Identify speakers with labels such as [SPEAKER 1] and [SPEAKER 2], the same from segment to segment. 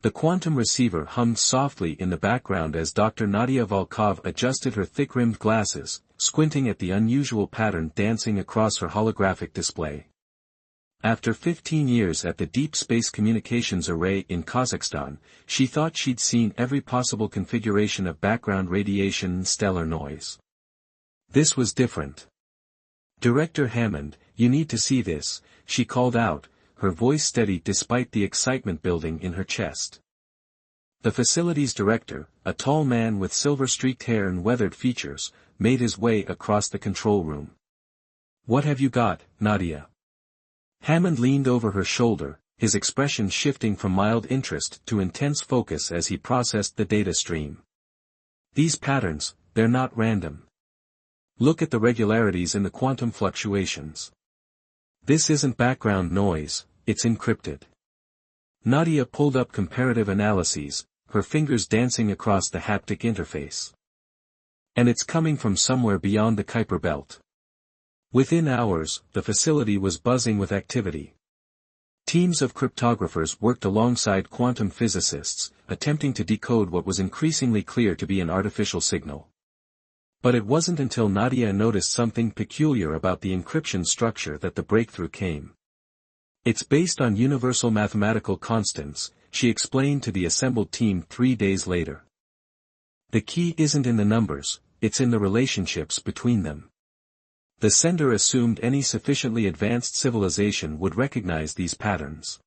[SPEAKER 1] The quantum receiver hummed softly in the background as Dr. Nadia Volkov adjusted her thick-rimmed glasses, squinting at the unusual pattern dancing across her holographic display. After 15 years at the Deep Space Communications Array in Kazakhstan, she thought she'd seen every possible configuration of background radiation and stellar noise. This was different. "Director Hammond, you need to see this," she called out, her voice steady despite the excitement building in her chest. The facility's director, a tall man with silver-streaked hair and weathered features, made his way across the control room. "What have you got, Nadia?" Hammond leaned over her shoulder, his expression shifting from mild interest to intense focus as he processed the data stream. "These patterns, they're not random. Look at the regularities in the quantum fluctuations. This isn't background noise, it's encrypted." Nadia pulled up comparative analyses, her fingers dancing across the haptic interface. "And it's coming from somewhere beyond the Kuiper belt." Within hours, the facility was buzzing with activity. Teams of cryptographers worked alongside quantum physicists, attempting to decode what was increasingly clear to be an artificial signal. But it wasn't until Nadia noticed something peculiar about the encryption structure that the breakthrough came. "It's based on universal mathematical constants," she explained to the assembled team 3 days later. "The key isn't in the numbers, it's in the relationships between them." The sender assumed any sufficiently advanced civilization would recognize these patterns.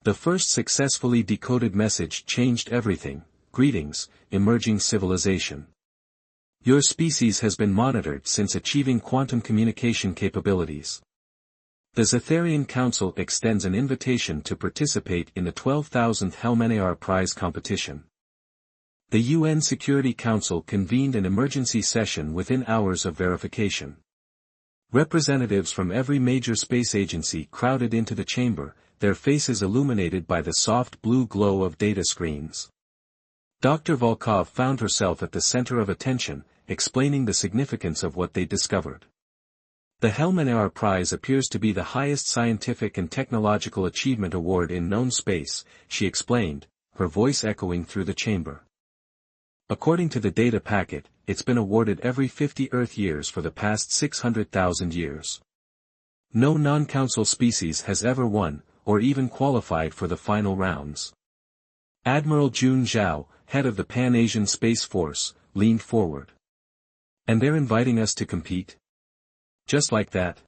[SPEAKER 1] The first successfully decoded message changed everything. "Greetings, emerging civilization. Your species has been monitored since achieving quantum communication capabilities. The Zetharian Council extends an invitation to participate in the 12,000th Helmenaar Prize competition." The UN Security Council convened an emergency session within hours of verification. Representatives from every major space agency crowded into the chamber, their faces illuminated by the soft blue glow of data screens. Dr. Volkov found herself at the center of attention, explaining the significance of what they discovered. "The Helmenaar Prize appears to be the highest scientific and technological achievement award in known space," she explained, her voice echoing through the chamber. "According to the data packet, it's been awarded every 50 Earth years for the past 600,000 years. No non-council species has ever won, or even qualified for the final rounds." Admiral Jun Zhao, head of the Pan-Asian Space Force, leaned forward. "And they're inviting us to compete? Just like that?"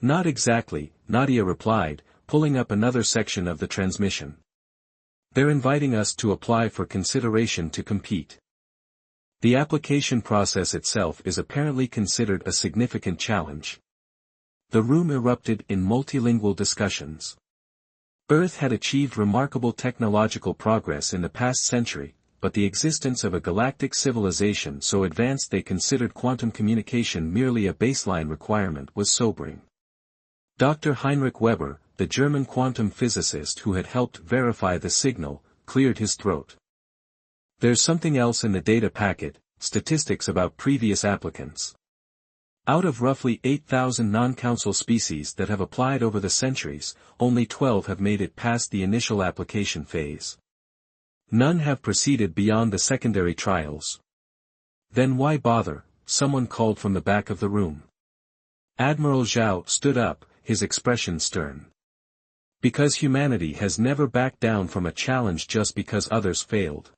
[SPEAKER 1] "Not exactly," Nadia replied, pulling up another section of the transmission. "They're inviting us to apply for consideration to compete. The application process itself is apparently considered a significant challenge." The room erupted in multilingual discussions. Earth had achieved remarkable technological progress in the past century, but the existence of a galactic civilization so advanced they considered quantum communication merely a baseline requirement was sobering. Dr. Heinrich Weber, the German quantum physicist who had helped verify the signal, cleared his throat. "There's something else in the data packet, statistics about previous applicants. Out of roughly 8,000 non-council species that have applied over the centuries, only 12 have made it past the initial application phase. None have proceeded beyond the secondary trials." "Then why bother?" someone called from the back of the room. Admiral Zhao stood up, his expression stern. "Because humanity has never backed down from a challenge just because others failed.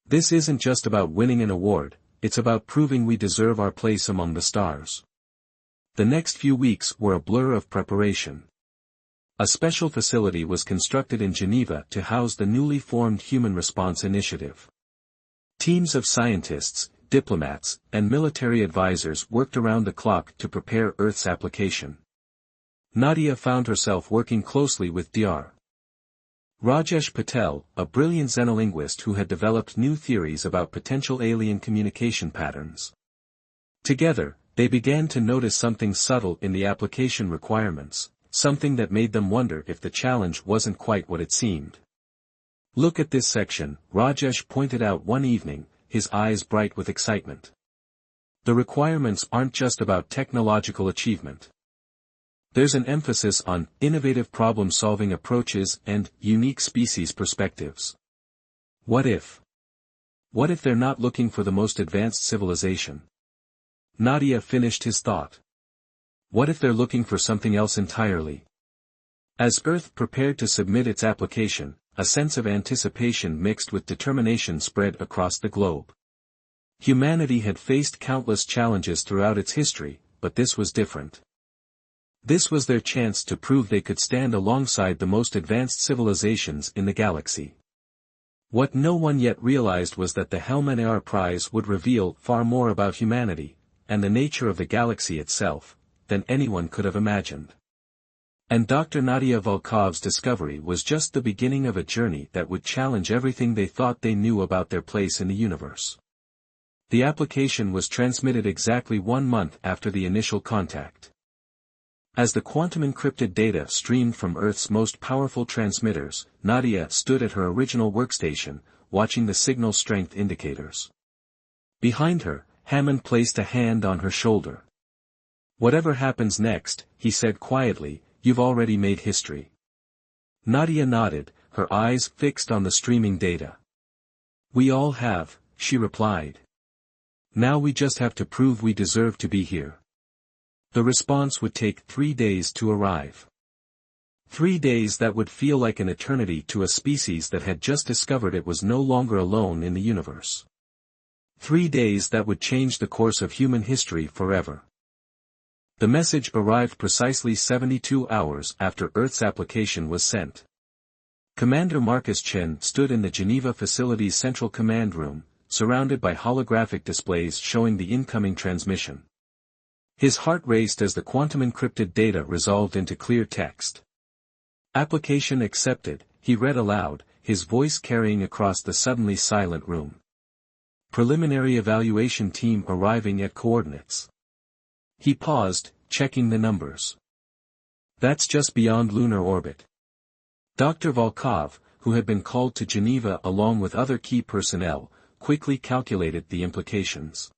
[SPEAKER 1] This isn't just about winning an award, it's about proving we deserve our place among the stars." The next few weeks were a blur of preparation. A special facility was constructed in Geneva to house the newly formed Human Response Initiative. Teams of scientists, diplomats, and military advisors worked around the clock to prepare Earth's application. Nadia found herself working closely with Dr. Rajesh Patel, a brilliant xenolinguist who had developed new theories about potential alien communication patterns. Together, they began to notice something subtle in the application requirements, something that made them wonder if the challenge wasn't quite what it seemed. "Look at this section," Rajesh pointed out one evening, his eyes bright with excitement. "The requirements aren't just about technological achievement. There's an emphasis on innovative problem-solving approaches and unique species perspectives. What if? What if they're not looking for the most advanced civilization? Nadia finished his thought. What if they're looking for something else entirely? As Earth prepared to submit its application, a sense of anticipation mixed with determination spread across the globe. Humanity had faced countless challenges throughout its history, but this was different. This was their chance to prove they could stand alongside the most advanced civilizations in the galaxy. What no one yet realized was that the Helmanar Prize would reveal far more about humanity, and the nature of the galaxy itself, than anyone could have imagined. And Dr. Nadia Volkov's discovery was just the beginning of a journey that would challenge everything they thought they knew about their place in the universe. The application was transmitted exactly 1 month after the initial contact. As the quantum-encrypted data streamed from Earth's most powerful transmitters, Nadia stood at her original workstation, watching the signal strength indicators. Behind her, Hammond placed a hand on her shoulder. "Whatever happens next," he said quietly, "you've already made history." Nadia nodded, her eyes fixed on the streaming data. "We all have," she replied. "Now we just have to prove we deserve to be here." The response would take 3 days to arrive. 3 days that would feel like an eternity to a species that had just discovered it was no longer alone in the universe. 3 days that would change the course of human history forever. The message arrived precisely 72 hours after Earth's application was sent. Commander Marcus Chen stood in the Geneva facility's central command room, surrounded by holographic displays showing the incoming transmission. His heart raced as the quantum-encrypted data resolved into clear text. "Application accepted," he read aloud, his voice carrying across the suddenly silent room. "Preliminary evaluation team arriving at coordinates." He paused, checking the numbers. "That's just beyond lunar orbit." Dr. Volkov, who had been called to Geneva along with other key personnel, quickly calculated the implications.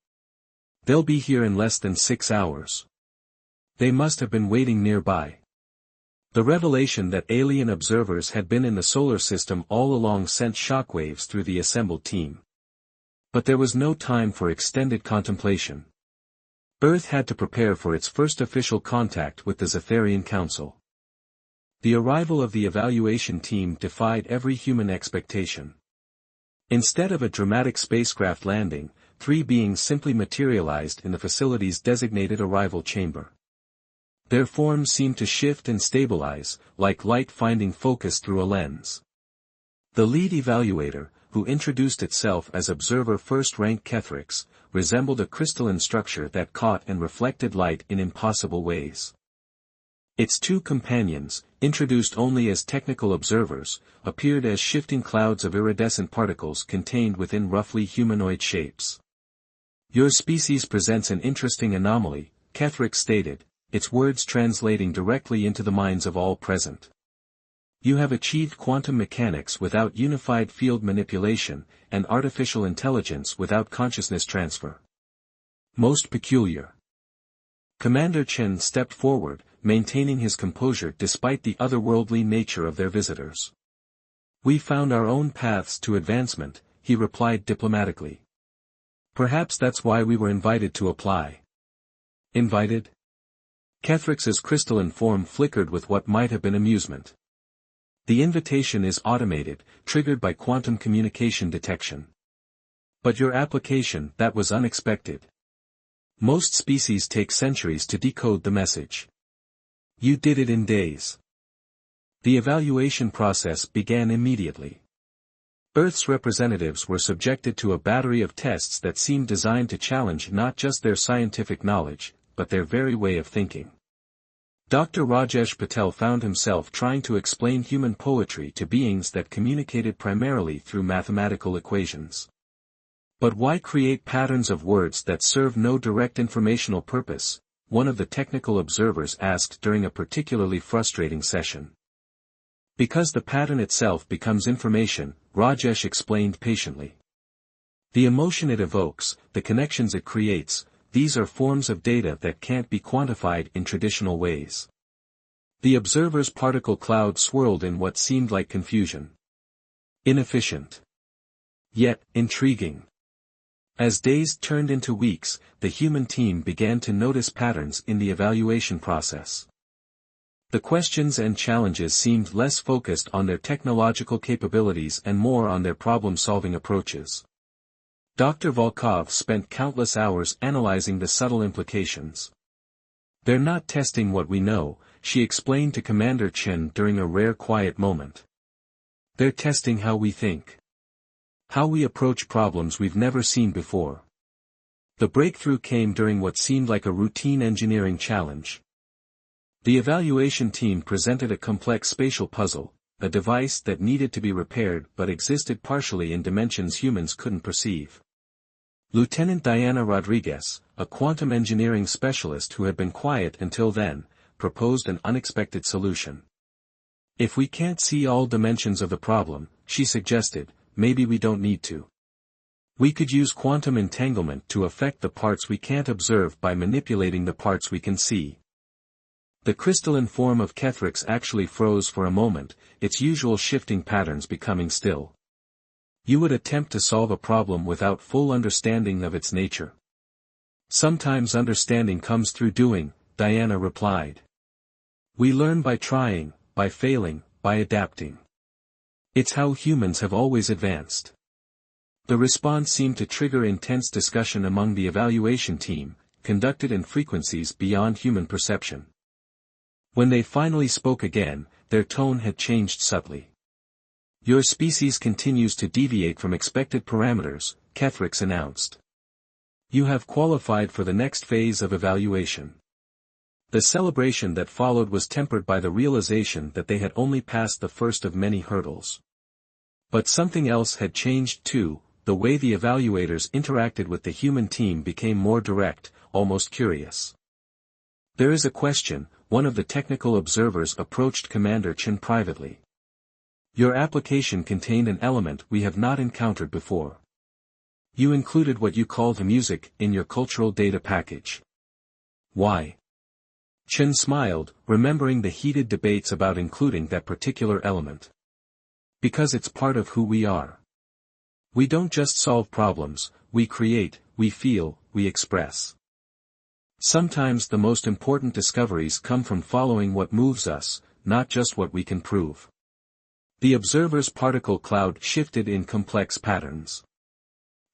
[SPEAKER 1] "They'll be here in less than 6 hours. They must have been waiting nearby." The revelation that alien observers had been in the solar system all along sent shockwaves through the assembled team. But there was no time for extended contemplation. Earth had to prepare for its first official contact with the Zetharian Council. The arrival of the evaluation team defied every human expectation. Instead of a dramatic spacecraft landing, 3 beings simply materialized in the facility's designated arrival chamber. Their forms seemed to shift and stabilize, like light finding focus through a lens. The lead evaluator, who introduced itself as Observer First Rank Kethrix, resembled a crystalline structure that caught and reflected light in impossible ways. Its 2 companions, introduced only as technical observers, appeared as shifting clouds of iridescent particles contained within roughly humanoid shapes. "Your species presents an interesting anomaly," Kethrix stated, its words translating directly into the minds of all present. "You have achieved quantum mechanics without unified field manipulation, and artificial intelligence without consciousness transfer. Most peculiar." Commander Chen stepped forward, maintaining his composure despite the otherworldly nature of their visitors. "We found our own paths to advancement," he replied diplomatically. "Perhaps that's why we were invited to apply." "Invited?" Kethrix's crystalline form flickered with what might have been amusement. "The invitation is automated, triggered by quantum communication detection. But your application, that was unexpected. Most species take centuries to decode the message. You did it in days." The evaluation process began immediately. Earth's representatives were subjected to a battery of tests that seemed designed to challenge not just their scientific knowledge, but their very way of thinking. Dr. Rajesh Patel found himself trying to explain human poetry to beings that communicated primarily through mathematical equations. "But why create patterns of words that serve no direct informational purpose?" one of the technical observers asked during a particularly frustrating session. "Because the pattern itself becomes information," Rajesh explained patiently. "The emotion it evokes, the connections it creates, these are forms of data that can't be quantified in traditional ways. The observer's particle cloud swirled in what seemed like confusion. Inefficient. Yet, intriguing. As days turned into weeks, the human team began to notice patterns in the evaluation process. The questions and challenges seemed less focused on their technological capabilities and more on their problem-solving approaches. Dr. Volkov spent countless hours analyzing the subtle implications. "They're not testing what we know," she explained to Commander Chen during a rare quiet moment. "They're testing how we think. How we approach problems we've never seen before." The breakthrough came during what seemed like a routine engineering challenge. The evaluation team presented a complex spatial puzzle, a device that needed to be repaired but existed partially in dimensions humans couldn't perceive. Lieutenant Diana Rodriguez, a quantum engineering specialist who had been quiet until then, proposed an unexpected solution. "If we can't see all dimensions of the problem," she suggested, "maybe we don't need to. We could use quantum entanglement to affect the parts we can't observe by manipulating the parts we can see." The crystalline form of Kethrix actually froze for a moment, its usual shifting patterns becoming still. "You would attempt to solve a problem without full understanding of its nature." "Sometimes understanding comes through doing," Diana replied. "We learn by trying, by failing, by adapting. It's how humans have always advanced." The response seemed to trigger intense discussion among the evaluation team, conducted in frequencies beyond human perception. When they finally spoke again, their tone had changed subtly. "Your species continues to deviate from expected parameters," Kethrix announced. "You have qualified for the next phase of evaluation." The celebration that followed was tempered by the realization that they had only passed the first of many hurdles. But something else had changed too. The way the evaluators interacted with the human team became more direct, almost curious. "There is a question," one of the technical observers approached Commander Chen privately. "Your application contained an element we have not encountered before. You included what you called music in your cultural data package. Why?" Chen smiled, remembering the heated debates about including that particular element. "Because it's part of who we are. We don't just solve problems, we create, we feel, we express. Sometimes the most important discoveries come from following what moves us, not just what we can prove." The observer's particle cloud shifted in complex patterns.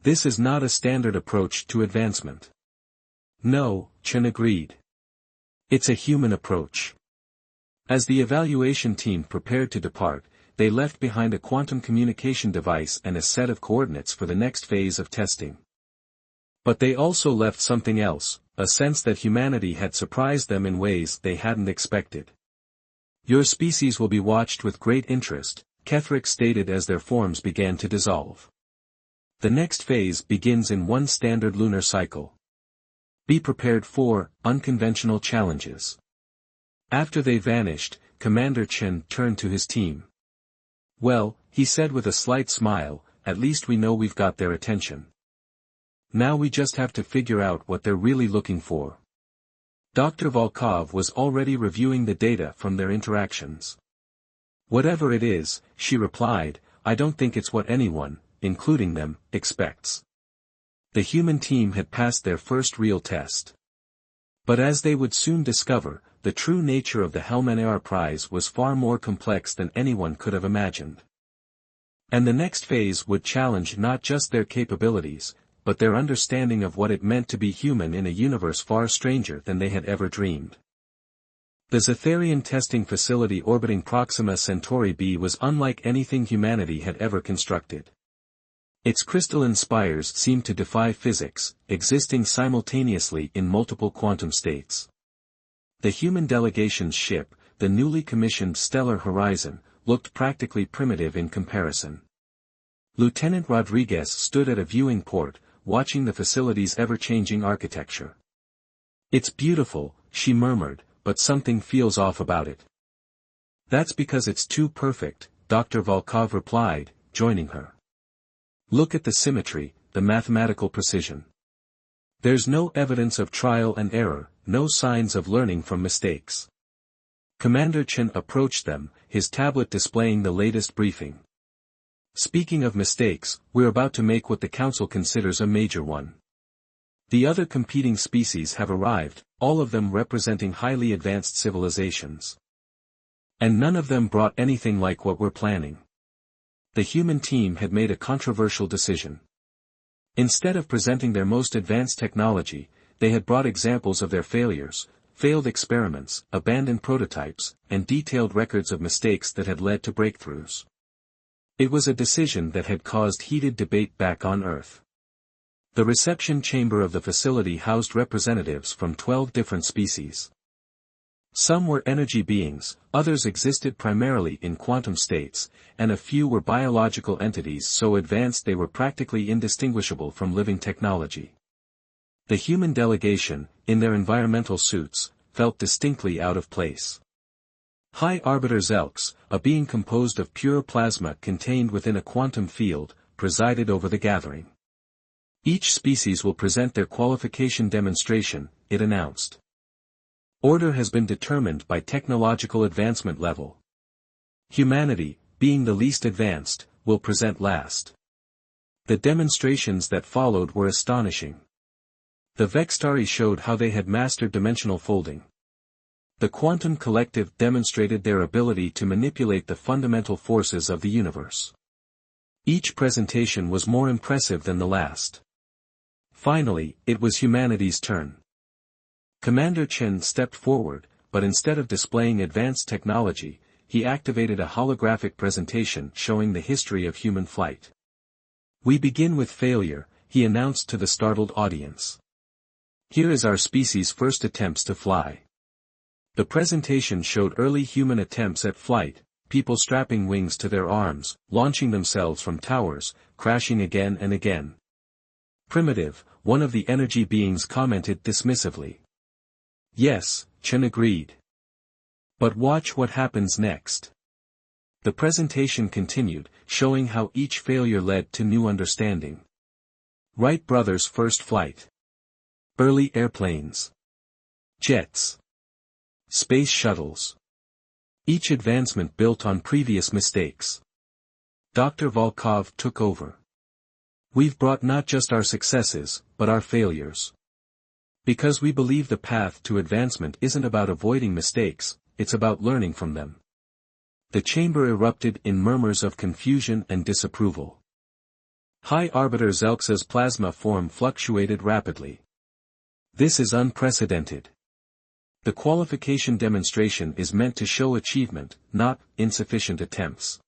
[SPEAKER 1] "This is not a standard approach to advancement." "No," Chen agreed. "It's a human approach." As the evaluation team prepared to depart, they left behind a quantum communication device and a set of coordinates for the next phase of testing. But they also left something else, a sense that humanity had surprised them in ways they hadn't expected. "Your species will be watched with great interest," Kethrix stated as their forms began to dissolve. "The next phase begins in one standard lunar cycle. Be prepared for unconventional challenges." After they vanished, Commander Chen turned to his team. "Well," he said with a slight smile, "at least we know we've got their attention. Now we just have to figure out what they're really looking for." Dr. Volkov was already reviewing the data from their interactions. "Whatever it is," she replied, "I don't think it's what anyone, including them, expects." The human team had passed their first real test. But as they would soon discover, the true nature of the Helmenair Prize was far more complex than anyone could have imagined. And the next phase would challenge not just their capabilities, but their understanding of what it meant to be human in a universe far stranger than they had ever dreamed. The Zetharian testing facility orbiting Proxima Centauri b was unlike anything humanity had ever constructed. Its crystalline spires seemed to defy physics, existing simultaneously in multiple quantum states. The human delegation's ship, the newly commissioned Stellar Horizon, looked practically primitive in comparison. Lieutenant Rodriguez stood at a viewing port, watching the facility's ever-changing architecture. "It's beautiful," she murmured, "but something feels off about it." "That's because it's too perfect," Dr. Volkov replied, joining her. "Look at the symmetry, the mathematical precision. There's no evidence of trial and error, no signs of learning from mistakes. Commander Chen approached them, his tablet displaying the latest briefing. Speaking of mistakes, we're about to make what the Council considers a major one. The other competing species have arrived, all of them representing highly advanced civilizations. And none of them brought anything like what we're planning. The human team had made a controversial decision. Instead of presenting their most advanced technology, they had brought examples of their failures, failed experiments, abandoned prototypes, and detailed records of mistakes that had led to breakthroughs. It was a decision that had caused heated debate back on Earth. The reception chamber of the facility housed representatives from 12 different species. Some were energy beings, others existed primarily in quantum states, and a few were biological entities so advanced they were practically indistinguishable from living technology. The human delegation, in their environmental suits, felt distinctly out of place. High Arbiter Zelks, a being composed of pure plasma contained within a quantum field, presided over the gathering. Each species will present their qualification demonstration, it announced. Order has been determined by technological advancement level. Humanity, being the least advanced, will present last. The demonstrations that followed were astonishing. The Vextari showed how they had mastered dimensional folding. The Quantum Collective demonstrated their ability to manipulate the fundamental forces of the universe. Each presentation was more impressive than the last. Finally, it was humanity's turn. Commander Chen stepped forward, but instead of displaying advanced technology, he activated a holographic presentation showing the history of human flight. We begin with failure, he announced to the startled audience. Here is our species' first attempts to fly. The presentation showed early human attempts at flight, people strapping wings to their arms, launching themselves from towers, crashing again and again. Primitive, one of the energy beings commented dismissively. Yes, Chen agreed. But watch what happens next. The presentation continued, showing how each failure led to new understanding. Wright brothers' first flight. Early airplanes. Jets. Space shuttles. Each advancement built on previous mistakes. Dr. Volkov took over. We've brought not just our successes, but our failures. Because we believe the path to advancement isn't about avoiding mistakes, it's about learning from them. The chamber erupted in murmurs of confusion and disapproval. High Arbiter Zelx's plasma form fluctuated rapidly. This is unprecedented. The qualification demonstration is meant to show achievement, not insufficient attempts.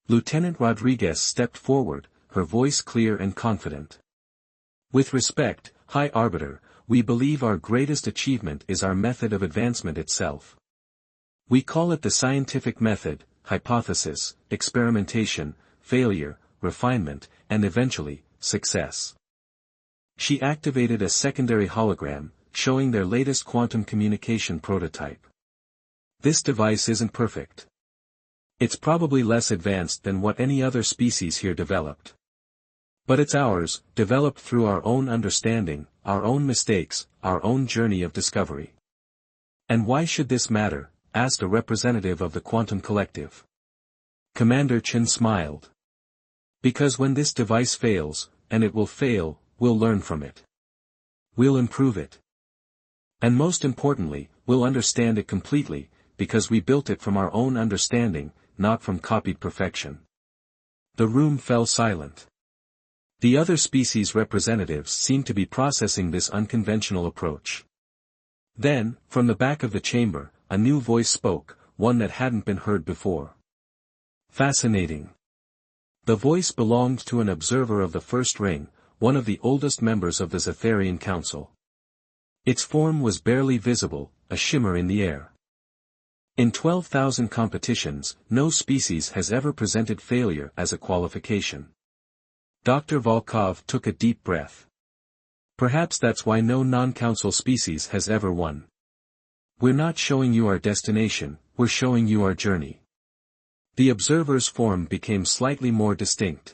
[SPEAKER 1] Lieutenant Rodriguez stepped forward, her voice clear and confident. With respect, High Arbiter, we believe our greatest achievement is our method of advancement itself. We call it the scientific method, hypothesis, experimentation, failure, refinement, and eventually, success. She activated a secondary hologram, showing their latest quantum communication prototype. This device isn't perfect. It's probably less advanced than what any other species here developed. But it's ours, developed through our own understanding, our own mistakes, our own journey of discovery. And why should this matter? Asked a representative of the Quantum Collective. Commander Chen smiled. Because when this device fails, and it will fail, we'll learn from it. We'll improve it. And most importantly, we'll understand it completely, because we built it from our own understanding, not from copied perfection. The room fell silent. The other species representatives seemed to be processing this unconventional approach. Then, from the back of the chamber, a new voice spoke, one that hadn't been heard before. Fascinating. The voice belonged to an observer of the First Ring, one of the oldest members of the Zetharian Council. Its form was barely visible, a shimmer in the air. In 12,000 competitions, no species has ever presented failure as a qualification. Dr. Volkov took a deep breath. Perhaps that's why no non-council species has ever won. We're not showing you our destination, we're showing you our journey. The observer's form became slightly more distinct.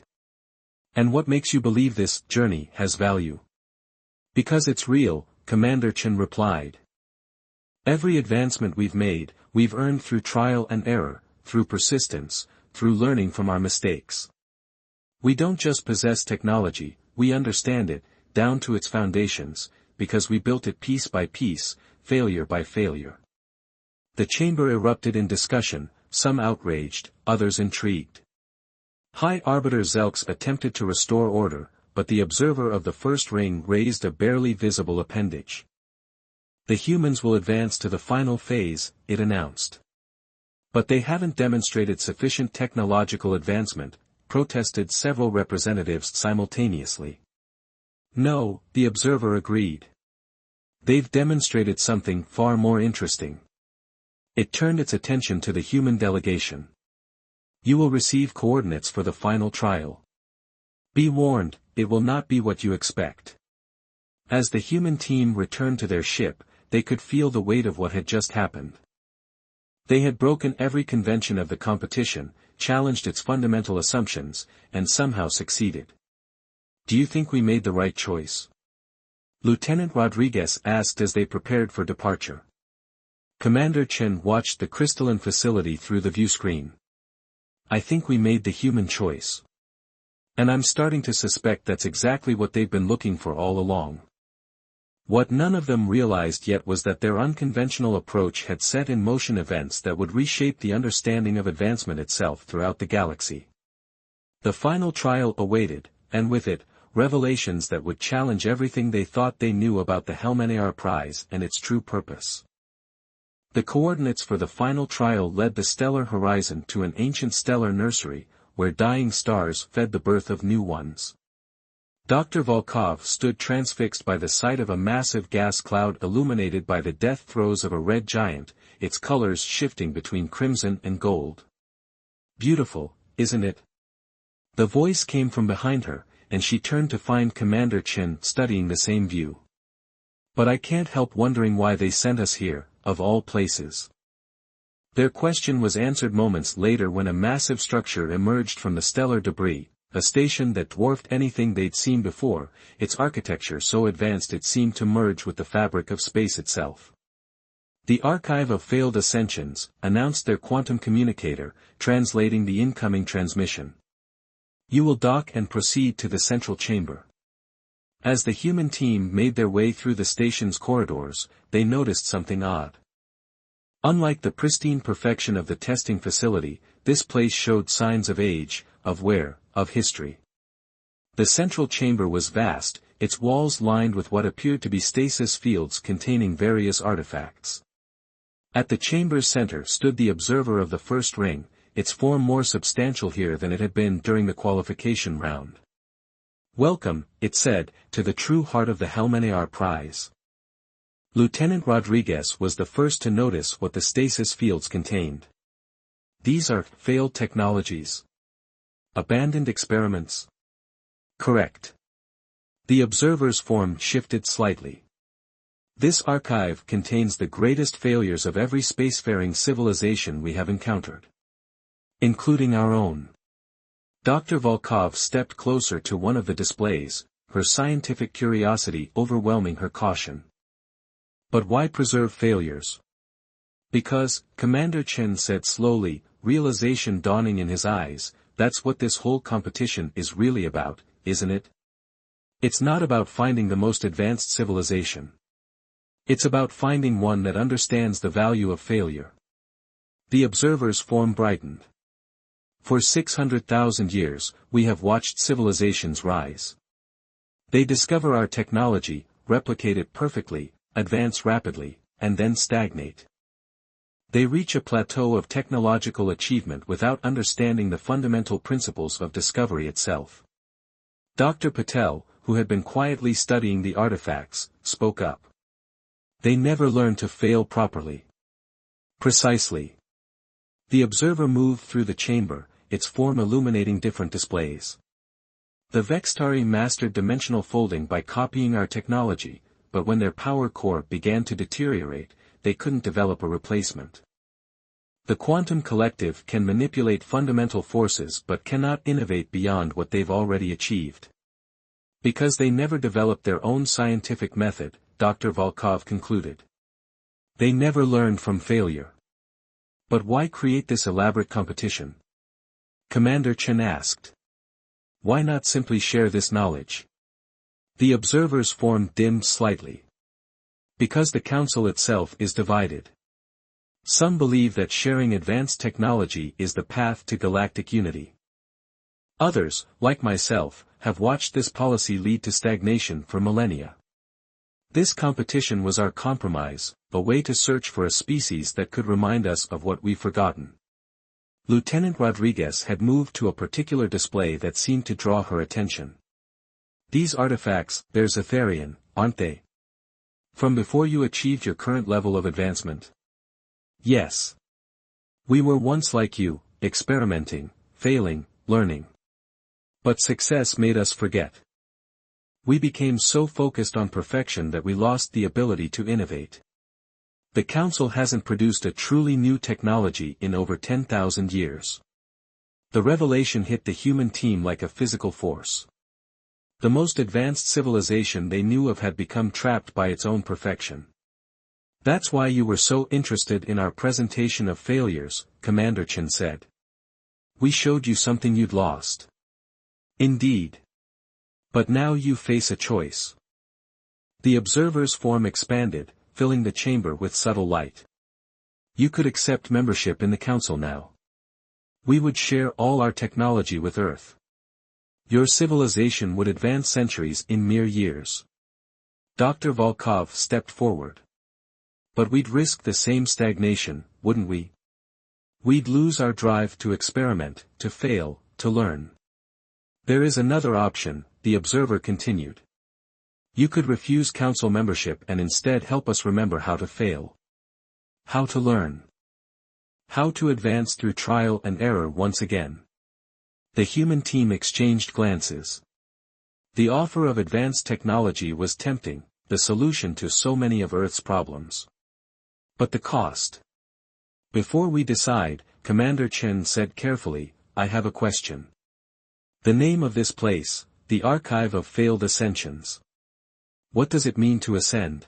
[SPEAKER 1] And what makes you believe this journey has value? Because it's real, Commander Chen replied. Every advancement we've made, we've earned through trial and error, through persistence, through learning from our mistakes. We don't just possess technology, we understand it, down to its foundations, because we built it piece by piece, failure by failure. The chamber erupted in discussion, some outraged, others intrigued. High Arbiter Zelks attempted to restore order, but the observer of the first ring raised a barely visible appendage. The humans will advance to the final phase, it announced. But they haven't demonstrated sufficient technological advancement, protested several representatives simultaneously. No, the observer agreed. They've demonstrated something far more interesting. It turned its attention to the human delegation. You will receive coordinates for the final trial. Be warned, it will not be what you expect. As the human team returned to their ship, they could feel the weight of what had just happened. They had broken every convention of the competition, challenged its fundamental assumptions, and somehow succeeded. Do you think we made the right choice? Lieutenant Rodriguez asked as they prepared for departure. Commander Chen watched the crystalline facility through the viewscreen. I think we made the human choice. And I'm starting to suspect that's exactly what they've been looking for all along. What none of them realized yet was that their unconventional approach had set in motion events that would reshape the understanding of advancement itself throughout the galaxy. The final trial awaited, and with it, revelations that would challenge everything they thought they knew about the Helmenaar Prize and its true purpose. The coordinates for the final trial led the stellar horizon to an ancient stellar nursery, where dying stars fed the birth of new ones. Dr. Volkov stood transfixed by the sight of a massive gas cloud illuminated by the death throes of a red giant, its colors shifting between crimson and gold. Beautiful, isn't it? The voice came from behind her, and she turned to find Commander Chen studying the same view. But I can't help wondering why they sent us here, of all places. Their question was answered moments later when a massive structure emerged from the stellar debris, a station that dwarfed anything they'd seen before, its architecture so advanced it seemed to merge with the fabric of space itself. The Archive of Failed Ascensions, announced their quantum communicator, translating the incoming transmission. You will dock and proceed to the central chamber. As the human team made their way through the station's corridors, they noticed something odd. Unlike the pristine perfection of the testing facility, this place showed signs of age, of wear, of history. The central chamber was vast, its walls lined with what appeared to be stasis fields containing various artifacts. At the chamber's center stood the observer of the first ring, its form more substantial here than it had been during the qualification round. Welcome, it said, to the true heart of the Helmenaar Prize. Lieutenant Rodriguez was the first to notice what the stasis fields contained. These are failed technologies. Abandoned experiments. Correct. The observer's form shifted slightly. This archive contains the greatest failures of every spacefaring civilization we have encountered. Including our own. Dr. Volkov stepped closer to one of the displays, her scientific curiosity overwhelming her caution. But why preserve failures? Because, Commander Chen said slowly, realization dawning in his eyes, that's what this whole competition is really about, isn't it? It's not about finding the most advanced civilization. It's about finding one that understands the value of failure. The observer's form brightened. For 600,000 years, we have watched civilizations rise. They discover our technology, replicate it perfectly, advance rapidly, and then stagnate. They reach a plateau of technological achievement without understanding the fundamental principles of discovery itself. Dr. Patel, who had been quietly studying the artifacts, spoke up. They never learn to fail properly. Precisely. The observer moved through the chamber, its form illuminating different displays. The Vextari mastered dimensional folding by copying our technology, but when their power core began to deteriorate, they couldn't develop a replacement. The quantum collective can manipulate fundamental forces but cannot innovate beyond what they've already achieved. Because they never developed their own scientific method, Dr. Volkov concluded. They never learned from failure. But why create this elaborate competition? Commander Chen asked. Why not simply share this knowledge? The observers' form dimmed slightly. Because the council itself is divided. Some believe that sharing advanced technology is the path to galactic unity. Others, like myself, have watched this policy lead to stagnation for millennia. This competition was our compromise, a way to search for a species that could remind us of what we've forgotten. Lieutenant Rodriguez had moved to a particular display that seemed to draw her attention. These artifacts, they're Zetharian, aren't they? From before you achieved your current level of advancement? Yes. We were once like you, experimenting, failing, learning. But success made us forget. We became so focused on perfection that we lost the ability to innovate. The Council hasn't produced a truly new technology in over 10,000 years. The revelation hit the human team like a physical force. The most advanced civilization they knew of had become trapped by its own perfection. That's why you were so interested in our presentation of failures, Commander Chen said. We showed you something you'd lost. Indeed. But now you face a choice. The observer's form expanded, filling the chamber with subtle light. You could accept membership in the Council now. We would share all our technology with Earth. Your civilization would advance centuries in mere years. Dr. Volkov stepped forward. But we'd risk the same stagnation, wouldn't we? We'd lose our drive to experiment, to fail, to learn. There is another option, the observer continued. You could refuse Council membership and instead help us remember how to fail. How to learn. How to advance through trial and error once again. The human team exchanged glances. The offer of advanced technology was tempting, the solution to so many of Earth's problems. But the cost. Before we decide, Commander Chen said carefully, I have a question. The name of this place, the Archive of Failed Ascensions. What does it mean to ascend?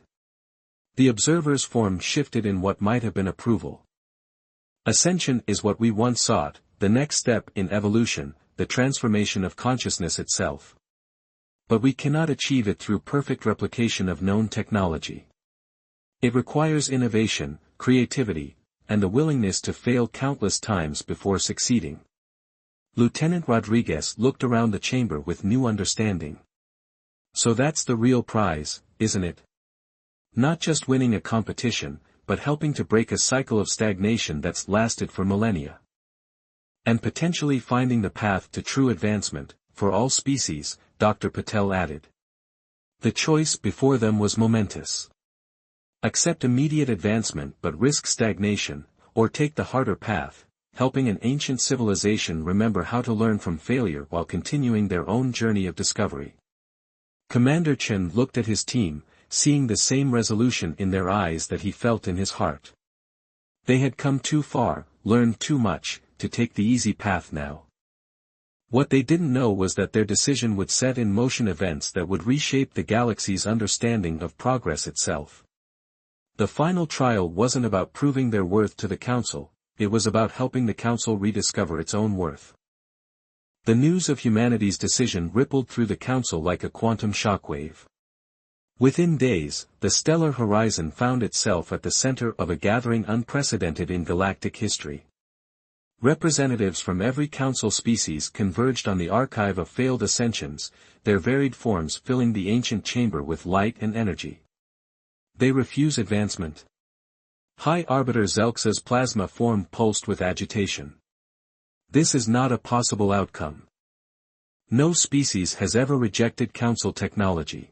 [SPEAKER 1] The observer's form shifted in what might have been approval. Ascension is what we once sought, the next step in evolution, the transformation of consciousness itself. But we cannot achieve it through perfect replication of known technology. It requires innovation, creativity, and the willingness to fail countless times before succeeding. Lieutenant Rodriguez looked around the chamber with new understanding. So that's the real prize, isn't it? Not just winning a competition, but helping to break a cycle of stagnation that's lasted for millennia. And potentially finding the path to true advancement, for all species, Dr. Patel added. The choice before them was momentous. Accept immediate advancement but risk stagnation, or take the harder path, helping an ancient civilization remember how to learn from failure while continuing their own journey of discovery. Commander Chen looked at his team, seeing the same resolution in their eyes that he felt in his heart. They had come too far, learned too much, to take the easy path now. What they didn't know was that their decision would set in motion events that would reshape the galaxy's understanding of progress itself. The final trial wasn't about proving their worth to the Council, it was about helping the Council rediscover its own worth. The news of humanity's decision rippled through the Council like a quantum shockwave. Within days, the stellar horizon found itself at the center of a gathering unprecedented in galactic history. Representatives from every Council species converged on the Archive of Failed Ascensions, their varied forms filling the ancient chamber with light and energy. They refuse advancement. High Arbiter Zelxa's plasma form pulsed with agitation. This is not a possible outcome. No species has ever rejected Council technology.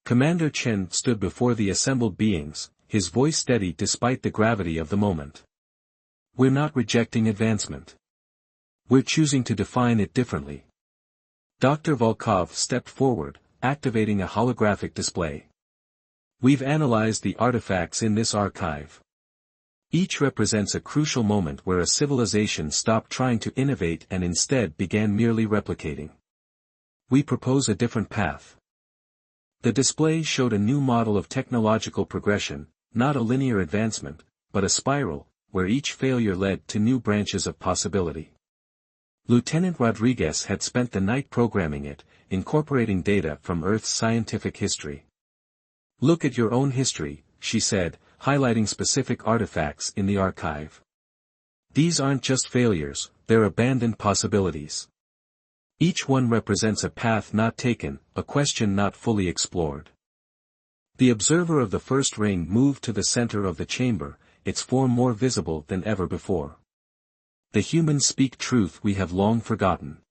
[SPEAKER 1] Commander Chen stood before the assembled beings, his voice steady despite the gravity of the moment. We're not rejecting advancement. We're choosing to define it differently. Dr. Volkov stepped forward, activating a holographic display. We've analyzed the artifacts in this archive. Each represents a crucial moment where a civilization stopped trying to innovate and instead began merely replicating. We propose a different path. The display showed a new model of technological progression, not a linear advancement, but a spiral, where each failure led to new branches of possibility. Lieutenant Rodriguez had spent the night programming it, incorporating data from Earth's scientific history. "Look at your own history," she said, highlighting specific artifacts in the archive. "These aren't just failures, they're abandoned possibilities. Each one represents a path not taken, a question not fully explored." The observer of the first ring moved to the center of the chamber, its form more visible than ever before. "The humans speak truth we have long forgotten.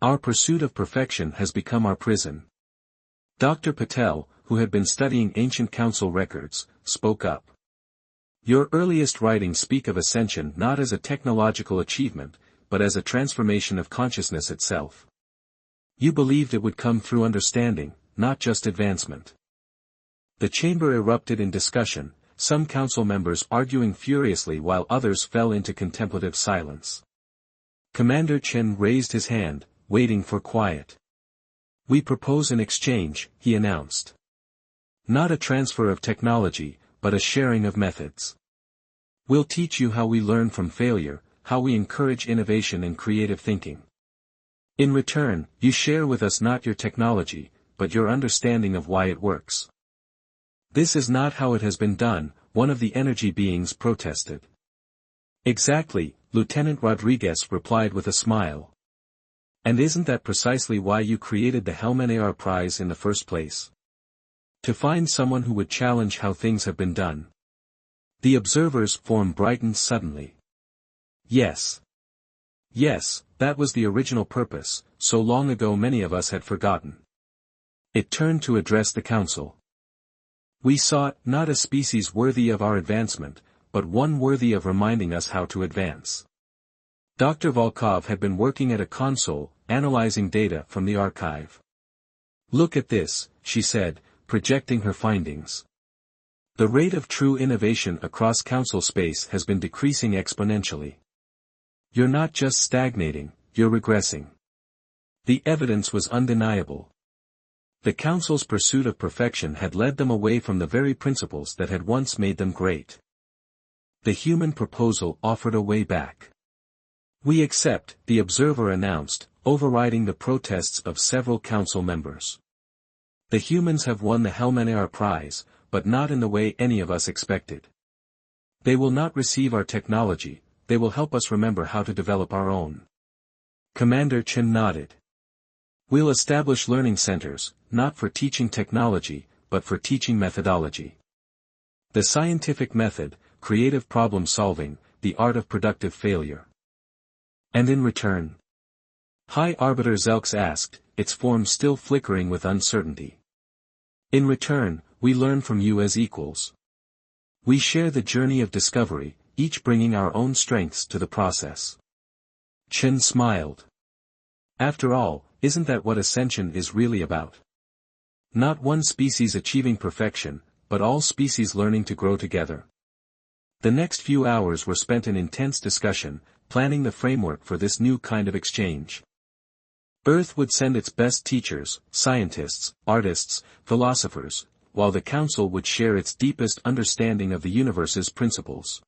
[SPEAKER 1] Our pursuit of perfection has become our prison." Dr. Patel, who had been studying ancient council records, spoke up. "Your earliest writings speak of ascension not as a technological achievement, but as a transformation of consciousness itself. You believed it would come through understanding, not just advancement." The chamber erupted in discussion, some council members arguing furiously while others fell into contemplative silence. Commander Chen raised his hand, waiting for quiet. "We propose an exchange," he announced. "Not a transfer of technology, but a sharing of methods. We'll teach you how we learn from failure, how we encourage innovation and creative thinking. In return, you share with us not your technology, but your understanding of why it works." "This is not how it has been done," one of the energy beings protested. "Exactly," Lieutenant Rodriguez replied with a smile. "And isn't that precisely why you created the Helmenair Prize in the first place? To find someone who would challenge how things have been done." The observer's form brightened suddenly. "Yes. Yes, that was the original purpose, so long ago many of us had forgotten." It turned to address the council. "We sought not a species worthy of our advancement, but one worthy of reminding us how to advance." Dr. Volkov had been working at a console, analyzing data from the archive. "Look at this," she said, projecting her findings. "The rate of true innovation across council space has been decreasing exponentially. You're not just stagnating, you're regressing." The evidence was undeniable. The council's pursuit of perfection had led them away from the very principles that had once made them great. The human proposal offered a way back. "We accept," the observer announced, overriding the protests of several council members. "The humans have won the Helmenair Prize, but not in the way any of us expected. They will not receive our technology, they will help us remember how to develop our own." Commander Chen nodded. "We'll establish learning centers, not for teaching technology, but for teaching methodology. The scientific method, creative problem solving, the art of productive failure." "And in return?" High Arbiter Zelks asked, its form still flickering with uncertainty. "In return, we learn from you as equals. We share the journey of discovery, each bringing our own strengths to the process." Chen smiled. "After all, isn't that what ascension is really about? Not one species achieving perfection, but all species learning to grow together." The next few hours were spent in intense discussion, planning the framework for this new kind of exchange. Earth would send its best teachers, scientists, artists, philosophers, while the Council would share its deepest understanding of the universe's principles.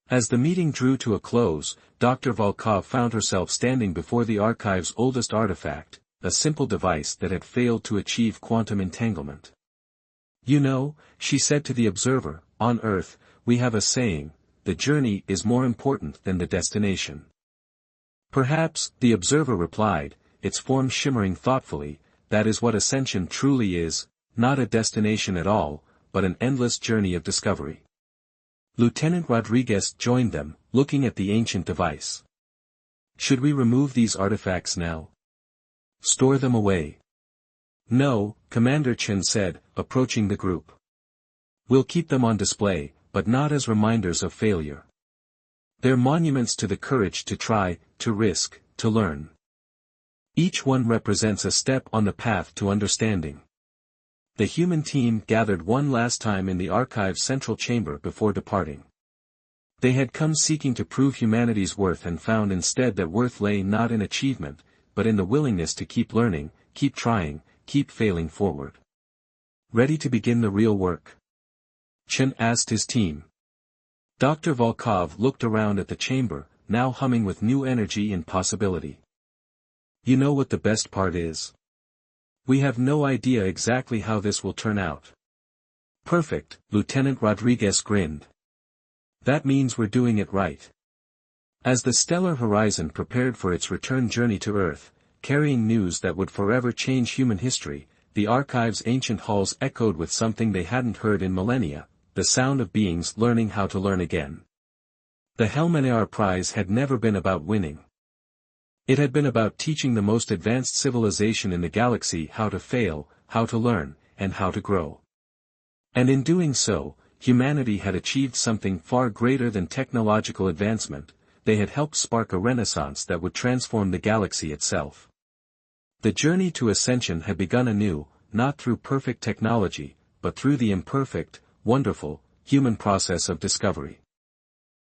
[SPEAKER 1] As the meeting drew to a close, Dr. Volkov found herself standing before the archive's oldest artifact, a simple device that had failed to achieve quantum entanglement. "You know," she said to the observer, "on Earth, we have a saying, the journey is more important than the destination." "Perhaps," the observer replied, its form shimmering thoughtfully, "that is what ascension truly is, not a destination at all, but an endless journey of discovery." Lieutenant Rodriguez joined them, looking at the ancient device. "Should we remove these artifacts now? Store them away?" "No," Commander Chen said, approaching the group. "We'll keep them on display, but not as reminders of failure. They're monuments to the courage to try, to risk, to learn. Each one represents a step on the path to understanding." The human team gathered one last time in the archive's central chamber before departing. They had come seeking to prove humanity's worth and found instead that worth lay not in achievement, but in the willingness to keep learning, keep trying, keep failing forward. Ready to begin the real work? Chen asked his team. Dr. Volkov looked around at the chamber, now humming with new energy and possibility. You know what the best part is? We have no idea exactly how this will turn out. Perfect, Lieutenant Rodriguez grinned. That means we're doing it right. As the stellar horizon prepared for its return journey to Earth, carrying news that would forever change human history, the archive's ancient halls echoed with something they hadn't heard in millennia, the sound of beings learning how to learn again. The Helmenar Prize had never been about winning. It had been about teaching the most advanced civilization in the galaxy how to fail, how to learn, and how to grow. And in doing so, humanity had achieved something far greater than technological advancement. They had helped spark a renaissance that would transform the galaxy itself. The journey to ascension had begun anew, not through perfect technology, but through the imperfect, wonderful, human process of discovery.